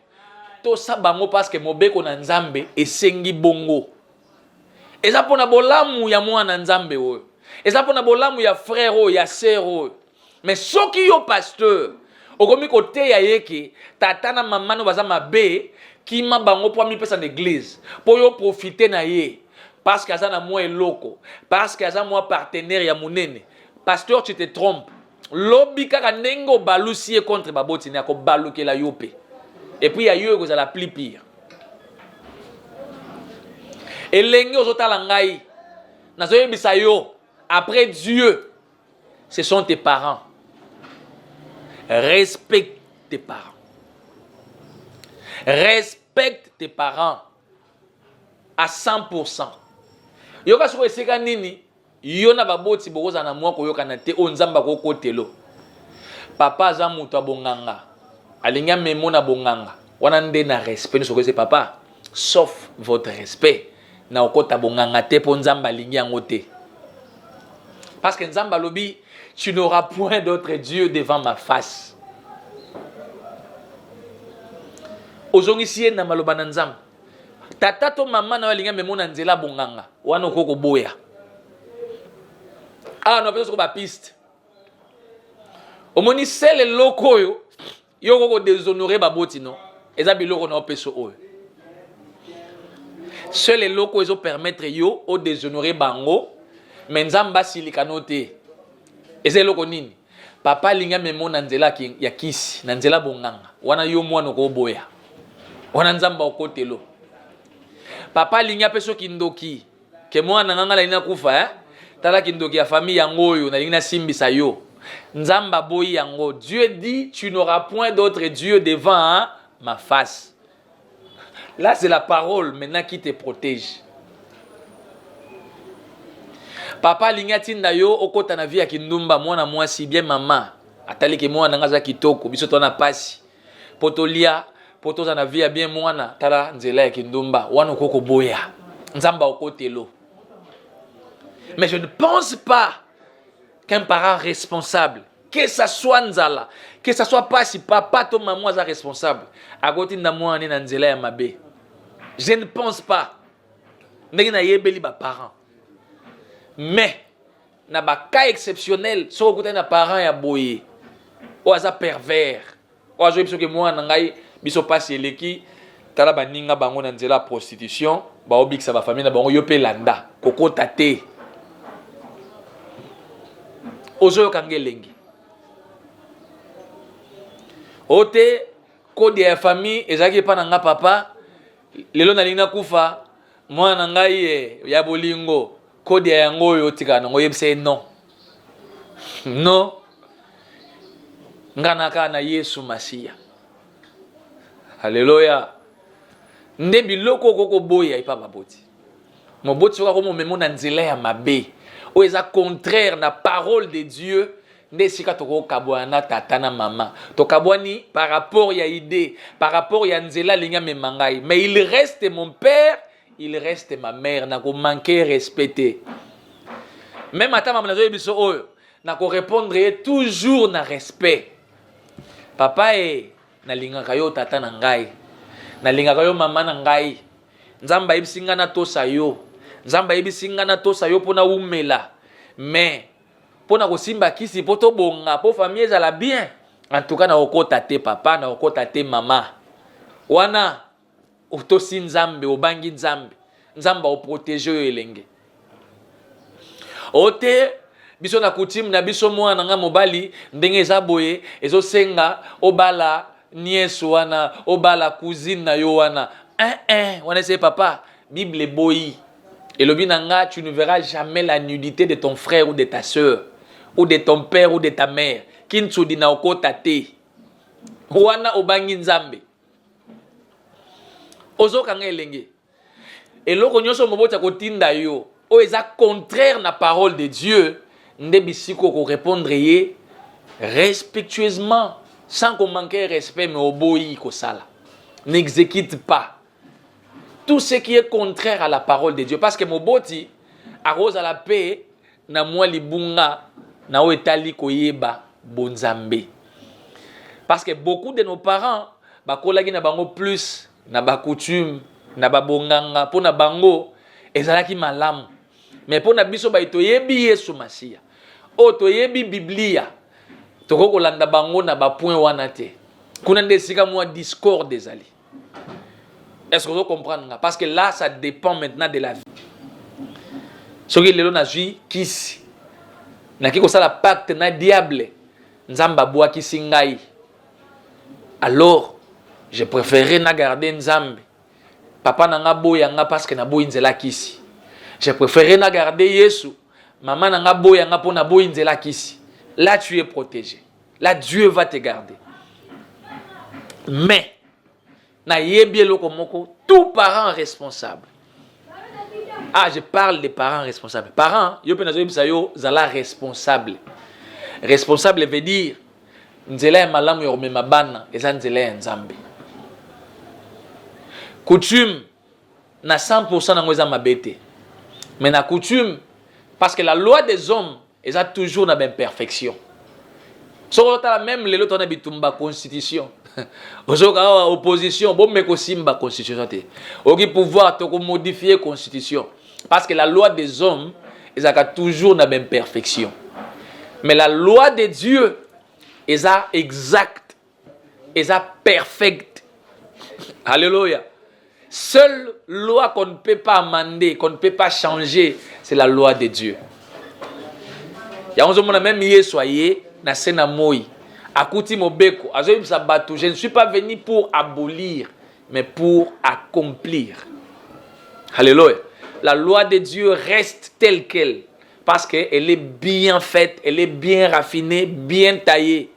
To sa bango parce que mobeko na Nzambe esengi bongo. Eza pona bolamu ya mwana Nzambe oyo. Eza pona bolamu ya frère oyo, ya sœur oyo. Mais soki yo pasteur, okomi kote ya yeke, tata na maman no baza mabe, kima bango po mi pesa l'église, po yo profiter na ye. Parce que aza na moi eloko, parce que aza moi partenaire ya munene. Pasteur, tu te trompes. Lobi kaka nengo balusi contre baboti na ko baluke la yope. Et puis il y a eu la plus pire. Et l'engue aux autres langaï, après Dieu, ce sont tes parents. Respecte tes parents. Respecte tes parents à 100%. Yoka soko eseka nini, yona baboti bokoza na mwa ko yoka na te onzamba ko kotelo. Papa za mutu abonganga. Alinga memona bonganga. Wana nde na respect nous soko papa, sauf votre respect. Na okota bonganga te po Nzamba alingi yango te. Parce que Nzamba lobi, tu n'auras point d'autre Dieu devant ma face. Ozongisi na maloba na Nzamba. Tata to mama na walinga memona nzela bonganga. Wana okoko boya. Ah no peso ko ba piste. Omoni sele loko yo yoko déshonorer baboti non. Eza biloko na peso oyo. Seuls les locaux ils ont permettre yo au déshonorer bango mais Nzamba silikano te. Eza loko nini? Papa linga memona nzela ki ya kisi na nzela bonganga. Wana yo mwana ko boya. Wana Nzamba okotelo. Papa linga peso kindoki ke mwana nganga la ina kufa tala kindoki ya famille yango yo na linga simbisa yo. Nzamba boyi yango. Dieu dit tu n'auras point d'autre Dieu devant ma face. Là c'est la parole maintenant qui te protège. Papa lingati ndayo okota na vie ya kindumba mwana mwasi bien mama. Atali ke mwana ngaza kitoko biso to na pasi. Potolia potoza na vie ya bien mwana tala nzela ya kindumba wana koko boya. Nzamba okotelo. Mais je ne pense pas qu'un parent responsable, que ça soit nzala, que ça soit pasi papa to maman za responsable, akoti na mwana na nzela ya mabe. Je ne pense pas. Ndenge na yebeli ba parents. Mais na ba cas exceptionnel, so okuta na parent ya boye, o aza pervers. O azo biso ke mwana ngai biso pasi eleki tala baninga bango na nzela prostitution, ba obikisa ba famille na bango yo pe landa, kokota te. Ozo kangelengi. Ote kodi ya famille ezaki pa na nga papa lelo na lina kufa mwana ngai ya bolingo kodi ya yango yo tika na ngoyebise non. Non. Ngana ka na Yesu Masia. Haleluya. Nde biloko koko boya ipa baboti. Moboti soka ko momemo na nzela ya mabe. O eza contraire na parole de Dieu. Nde sika toko kabwana tata na mama. To kabwani par rapport ya idée, par rapport ya nzela linga memangai. Mais il reste mon père, il reste ma mère. Na ko manquer respecter. Même ata mama na zo biso oyo, na ko répondre toujours na respect. Papa na linga kayo tata na ngai. Na linga kayo mama na ngai. Nzamba ibisinga na tosa yo. Nzamba ibisinga na tosa yo pona umela. Mais pona kosimba kisi poto bonga po famille ezala bien. En tout cas na okota te papa na okota te mama. Wana utosi nzambe obangi nzambe. Nzamba o protéger yo elenge. Ote biso na coutume na biso mwana nga mobali ndenge eza boye ezo senga obala nieso wana obala cousine na yo wana. Wana c'est papa Bible boyi. Et le binanga, tu ne verras jamais la nudité de ton frère ou de ta soeur, ou de ton père ou de ta mère. Kintsudi na okota te. Wana obangi nzambe. Ozo kanga elenge. Eloko nyonso mobota kotinda yo. O eza contraire na parole de Dieu. Nde bisiko ko répondre ye respectueusement, sans qu'on manque respect, mais oboyi ko sala. N'exécute pas tout ce qui est contraire à la parole de Dieu. Parce que moboti, arose à la paix, na mwa libunga, na o etali koyeba bonzambe. Parce que beaucoup de nos parents, bakolaki na bango plus, na ba coutume, na ba bonganga, po na bango, ezalaki malamu. Mais po na biso ba itoyebi Yesu Masia. O toyebi Biblia, toko kolanda bango na ba point wana te. Kuna nde sika mwa discorde ezali. Est-ce que vous comprenez? Parce que là, ça dépend maintenant de la vie. Ce qui est le nazui, kisi. Na kiko sala pacte na diable. Nzamba boa kisi ngai. Alors, je préférais na garder nzambe. Papa na boya nga parce que na boyi nzela kisi. Je préférais na garder Yesu. Maman na boya nga pour na boyi nzela kisi. Là, tu es protégé. Là, Dieu va te garder. Mais, na yebielo komoko, tout parent responsable. Ah, je parle des parents responsables. Parents, yo pe nazo bisa yo zala responsable. Responsable veut dire nzela ya malamu yo mema bana, eza nzela ya nzambe. Coutume na 100% nango eza mabete. Mais na coutume parce que la loi des hommes eza toujours na imperfection. So même les lots on a bitumba constitution. Ozoka opposition, bon mais kosimba constitution te. Oki pouvoir te modifier constitution parce que la loi des hommes ezaka toujours na imperfection. Mais la loi de Dieu eza exact, eza perfect. Alléluia. Seule loi qu'on ne peut pas amender, qu'on ne peut pas changer, c'est la loi de Dieu. Ya on a même hier soyez na sena moi. Akuti mobeko, je ne suis pas venu pour abolir, mais pour accomplir. Alléluia. La loi de Dieu reste telle qu'elle, parce qu'elle est bien faite, elle est bien raffinée, bien taillée.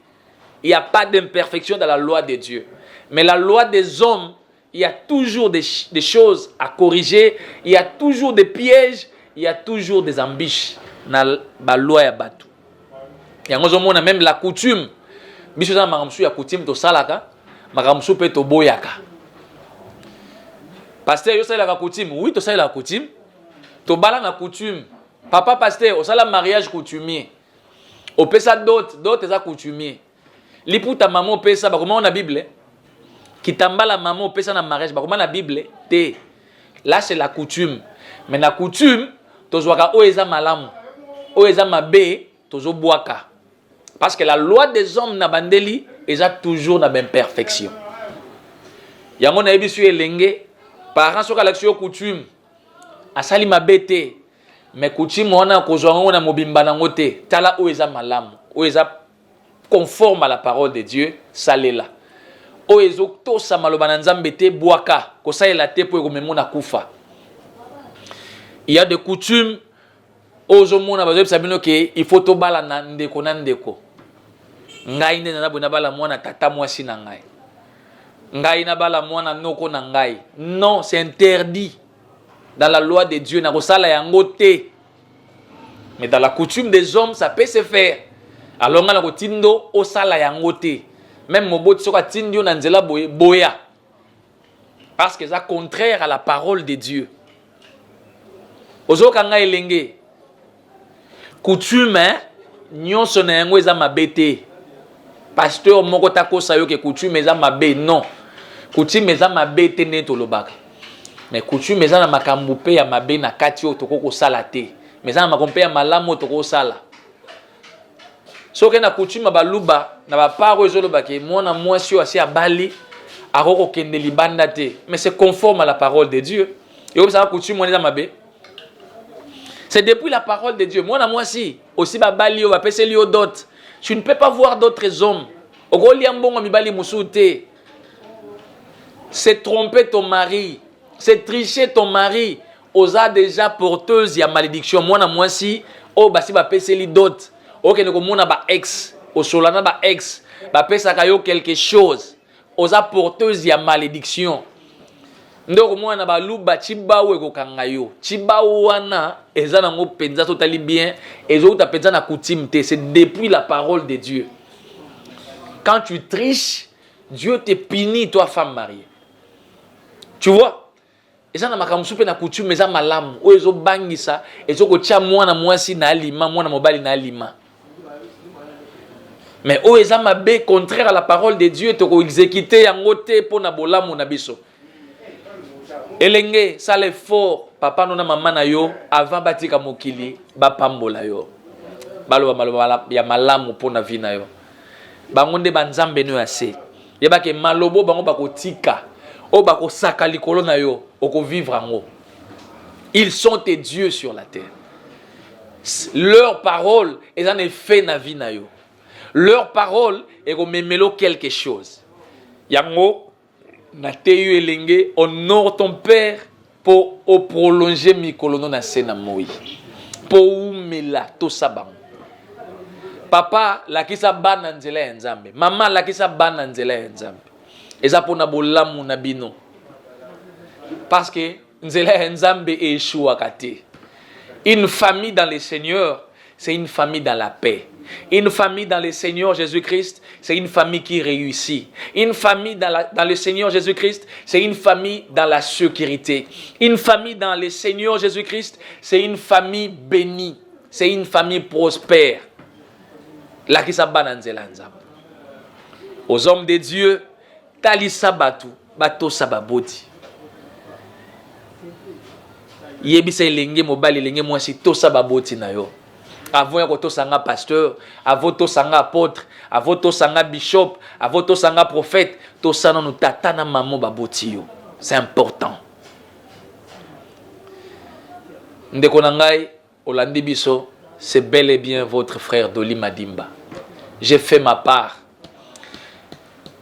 Il n'y a pas d'imperfection dans la loi de Dieu. Mais la loi des hommes, il y a toujours des choses à corriger, il y a toujours des pièges, il y a toujours des embûches. na ba loi ya batu. Yango zo mona même la coutume biso za makamsu ya coutume to salaka makamsu pe to boyaka. Pasteur yo salaka coutume, oui to salaka coutume. To bala na coutume. Papa pasteur, au sala mariage coutumier. Au pesa d'autres za coutumier. Liputa maman pesa ba comment na Bible? Kitambala maman pesa na mariage ba comment na Bible? Te. Là c'est la coutume. Mais la coutume tozwaka o eza malamu. O eza mabe tozo boaka. Parce que la loi des hommes na bandeli eza toujours na imperfection. Yango na ebisu elenge parents soka l'action coutume. Asali mabe te. Mais coutume wana kozwa na mobimba nango te. Tala o eza malamu. O eza conforme à la parole de Dieu, salela. O ezo to sa maloba na Nzambe te boaka, ko salela te po ekomemona kufa. Il y a des coutumes ozo mona bazo sabino ke il faut to bala na ndeko na ndeko. Ngai ne na bona bala mwana tata mwasi na ngai. Ngai na bala mwana noko na ngai. Non, c'est interdit. Dans la loi de Dieu na ko sala yango te. Mais dans la coutume des hommes, ça peut se faire. Alors nga na ko tindo o sala yango te. Même moboti soka tindio na nzela boya. Parce que c'est contraire à la parole de Dieu. Ozoka nga elenge. Coutume nyonso na yango eza mabe te. Pasteur moko takosa yo ke coutume eza mabe, non. Coutume eza mabe te ne tolobaka. Mais coutume eza na makambo pe ya mabe na kati yo tokoko sala te. Mais eza na makambo pe ya malamu tokoko sala. Soki na coutume baluba na ba paro ezoloba ke mwana mwasi yo asi abali akoko kende libanda te. Mais c'est conforme à la parole de Dieu. Et comme ça coutume on eza mabe. C'est depuis la parole de Dieu. Mwana mwasi aussi babali yo bapeseli yo dot. Tu ne peux pas voir d'autres hommes. Okoli ambongo mibali musute. C'est tromper ton mari, c'est tricher ton mari. Oza déjà porteuse ya malédiction. Mwana mwasi o basi bapeseli dot. Ok, nous avons ba ex, au solana ba ex, ba pesa kayo quelque chose, aux apporteuses ya malédiction. Ndoko mwana ba luba chibawe ko kangayo. Chibawe wana ezana ngo penza totali bien, ezo ta penza na coutume te, c'est depuis la parole de Dieu. Quand tu triches, Dieu te punit toi femme mariée. Tu vois? Ezana makamsu pe na coutume eza malamu, o ezo bangisa, ezo ko tia mwana mwasi na alima, mwana mobali na alima. Mais o eza mabe contraire à la parole de Dieu to ko exécuter yango te pona bolamu na biso. Elenge sale fort papa nona mama na yo avant batika mokili ba pambola yo. Balo maloba ya malamu pona vie na yo. Bango nde banzambe no ase. Yeba ke malobo bango bakotika o bakosaka likolo na yo oko vivre ango. Ils sont tes dieux sur la terre. Leur parole est en effet na vie na yo. Leur parole est comme quelque chose. Yango, na teyu elenge, honore ton père pour prolonger mi kolono na sena moi. Pour umela to sabang. Papa la kisa bana nzela ya Nzambe. Mama la kisa bana nzela ya Nzambe. Eza pona bolamu na bino. Parce que nzela ya Nzambe échoua kate. Une famille dans le Seigneur, c'est une famille dans la paix. Une famille dans le Seigneur Jésus-Christ, c'est une famille qui réussit. Une famille dans le Seigneur Jésus-Christ, c'est une famille dans la sécurité. Une famille dans le Seigneur Jésus-Christ, c'est une famille bénie. C'est une famille prospère. La qui s'abananzela nzambe. Aux hommes de Dieu, tali sabatu, bato sababoti. Yebisa elenge mobali elenge mwasi to sababoti na yo. Avant ya koto sanga pasteur, avant to sanga apôtre, avant to sanga bishop, avant to sanga prophète, to sana no tata na maman baboti yo. C'est important. Ndeko na ngai Olandi biso, c'est bel et bien votre frère Dolly Madimba. J'ai fait ma part.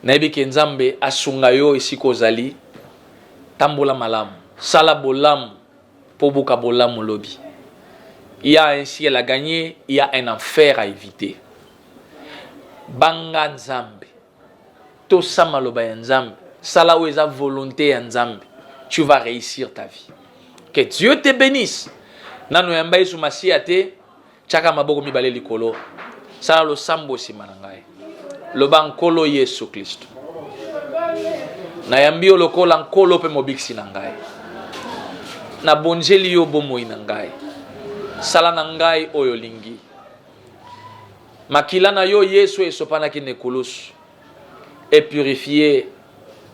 Nayebi ke Nzambe asunga yo isi kozali tambola malamu, sala bolamu po buka bolamu lobi. Il y a un ciel à gagner, il y a un enfer à éviter. Banga Nzambe. To samaloba ya Nzambe. Sala ou eza volonté ya Nzambe. Tu vas réussir ta vie. Que Dieu te bénisse. Nano yamba yesu masiya te. Chaka maboko mibale likolo. Sala lo sambo sima na ngai. Loba nkolo Yesu Kristo. Na yambi yo lokola nkolo pe mobiksi na ngai. Na bonjeli yo bomoi na ngai. Sala na ngai oyo lingi. Makila na yo Yesu esopanaki nekulusu. Et purifié,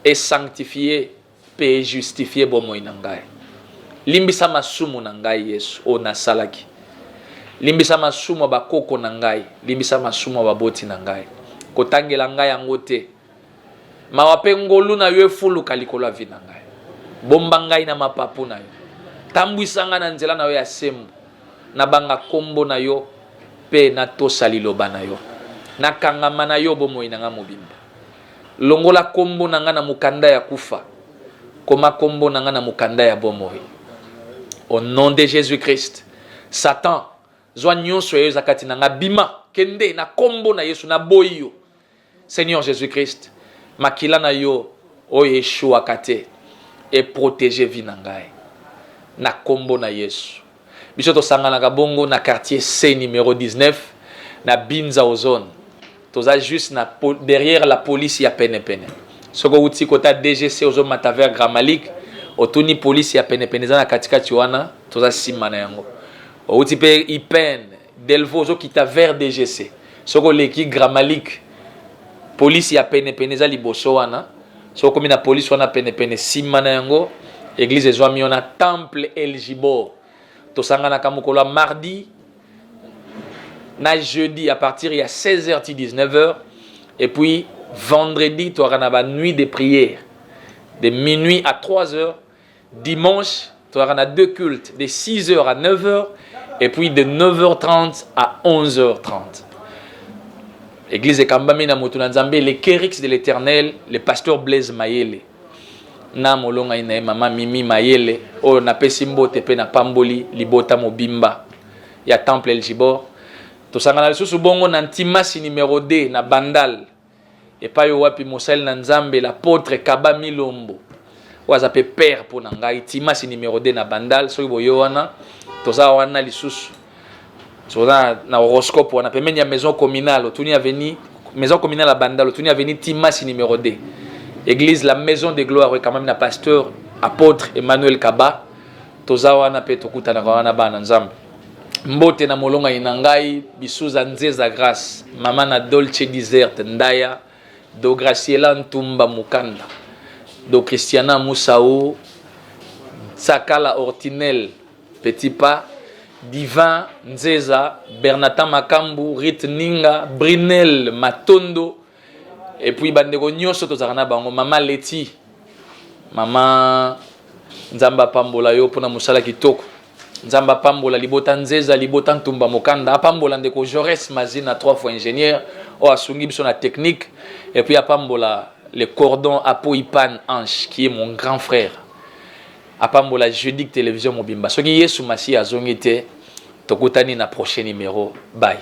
et sanctifié, et justifié bomoi na ngai. Limbisa masumu na ngai Yesu o nasalaki. Limbisa masumu bakoko na ngai, limbisa masumu baboti na ngai. Kotangela ngai yango te. Mawape ngolu na yo efuluka likolo ya vi na ngai. Bomba ngai na mapapu na yo. Tambwisa ngai na nzela na yo ya sembo. Na banga kombo na yo pe na tosa liloba na yo. Na kangama na yo bomoi na ngai mobimba. Longola kombo na ngai na mukanda ya kufa. Koma kombo na ngai na mukanda ya bomoi. Au nom de Jésus-Christ, Satan, zwa nyonso yo zakati na ngai bima kende na kombo na Yesu na boyo. Seigneur Jésus-Christ, makila na yo o Yeshua kate et protéger vi na ngai. Na kombo na Yesu. Biso to sangana ka bongo na quartier C numéro 19 na Binza Ozone. Toza juste na derrière la police ya pene pene. Soko uti kota DGC Ozone Mataver Gramalik, otuni police ya pene pene za na katikati wana, toza sima na yango. Outi pe Ipen Delvo zo kita vers DGC. Soko leki Gramalik police ya pene pene za liboso wana. Soko komi na police wana pene pene sima na yango. Église ezwami wana Temple El Jibor. Tosangana kamukolo mardi na jeudi à partir de 16h à 19h et puis vendredi tu auras la nuit de prière de minuit à 3h, dimanche tu auras deux cultes de 6h à 9h et puis de 9h30 à 11h30. Église de Kambami na Motuna Nzambe, les Kérix de l'Éternel, le pasteur Blaise Mayele. Na molonga ina mama Mimi Mayele o na pesimbo tepe na pamboli libota mobimba ya Temple El Jibor. To sangana lisusu bongo na Ntimasi numéro 2 na Bandal. Et pa yo wapi mosali na Nzambe l'apôtre Kaba Milombo. Waza pe père pour na ngai Ntimasi numéro 2 na Bandal so boyo wana to za wana lisusu. So na horoscope wana pe menya maison communale tuni aveni maison communale à Bandal tuni aveni Ntimasi numéro 2. Église la maison de gloire quand même na pasteur apôtre Emmanuel Kaba toza wana pe tokuta na wana bana Nzambe. Mbote na molonga inangai bisuza nzeza grâce mama na Dolce Desert Ndaya do Graciela Ntumba Mukanda do Christiana Moussao Sakala Ortinel Petit Pas Divin Nzeza Bernata Makambu Rit Ninga Brinel Matondo et puis bandeko nyonso tozakana bango mama Leti mama Nzamba pambola yo pona musala kitoko Nzamba pambola libota Nzeza libota Ntumba Mukanda apambola ndeko Jores Mazina 3 fois ingénieur o asungi biso na technique et puis apambola le cordon Apo Ipan Ange qui est mon grand frère apambola jeudi télévision mobimba soki Yesu Masi azongi te tokutani na prochain numéro bye.